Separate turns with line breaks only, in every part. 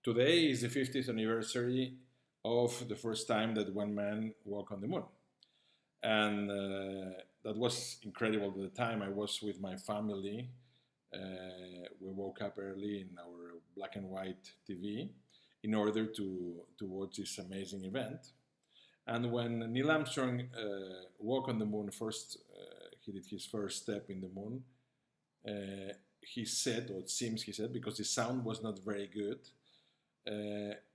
Today is the 50th anniversary of the first time that one man walked on the moon. And that was incredible at the time. I was with my family. We woke up early in our black and white TV in order to watch this amazing event. And when Neil Armstrong walked on the moon first, he did his first step in the moon. He said, or it seems he said, because the sound was not very good,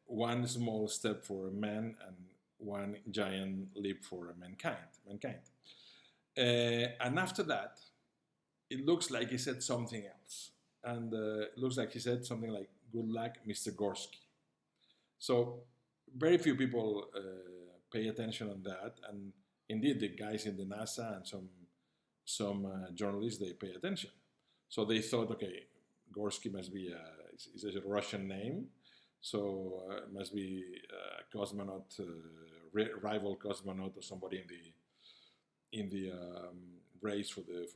one small step for man and one giant leap for mankind. And after that, it looks like he said something else. And it looks like he said something like, "Good luck, Mr. Gorsky." So very few people pay attention on that. And indeed, the guys in the NASA and some journalists, they pay attention. So they thought, okay, Gorsky must be is a Russian name, so it must be a cosmonaut, rival cosmonaut, or somebody in the race for the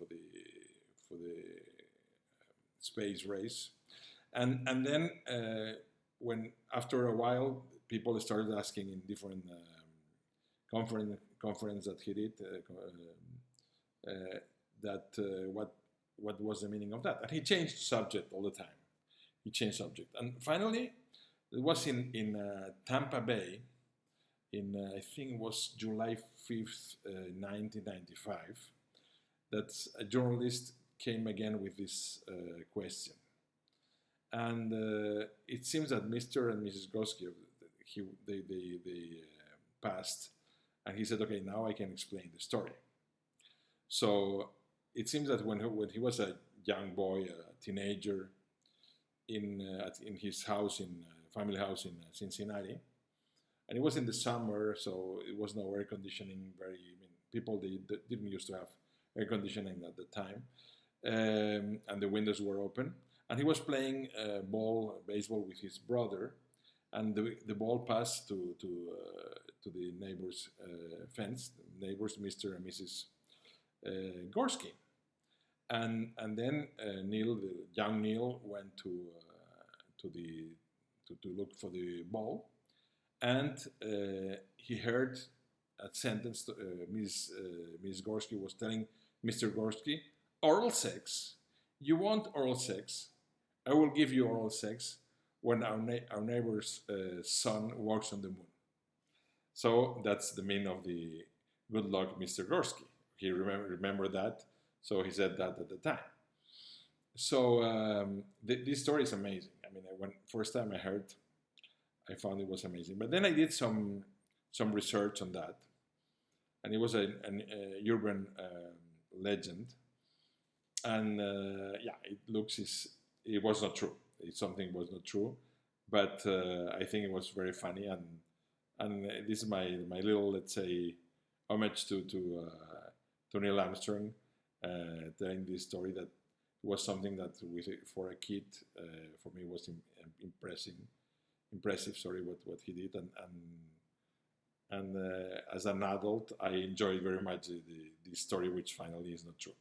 space race. And then when after a while, people started asking in different conference that he did what was the meaning of that, and he changed subject all the time. He changed subject, and finally, it was in Tampa Bay, in I think it was July 5th, 1995, that a journalist came again with this question, and it seems that Mr. and Mrs. Gorsky, they passed, and he said, "Okay, now I can explain the story." So it seems that when he was a young boy, a teenager, in his house, family house in Cincinnati, and it was in the summer, so it was no air conditioning. People didn't used to have air conditioning at the time, and the windows were open. And he was playing baseball with his brother, and the ball passed to the neighbor's fence. The neighbors, Mr. and Mrs. Gorsky, and then the young Neil, went to look for the ball, and he heard a sentence. Miss Gorsky was telling Mr. Gorsky, "Oral sex? You want oral sex? I will give you oral sex when our neighbor's son walks on the moon." So that's the meaning of the "Good luck, Mr. Gorsky." He remembered that, so he said that at the time. So this story is amazing. I mean, when first time I heard, I found it was amazing. But then I did some research on that, and it was an urban legend. And it was not true. Something was not true, but I think it was very funny, and this is my little, let's say, homage to Neil Armstrong, telling this story that was something that for a kid, for me, was impressive. Sorry, what he did, and as an adult, I enjoyed very much the story, which finally is not true.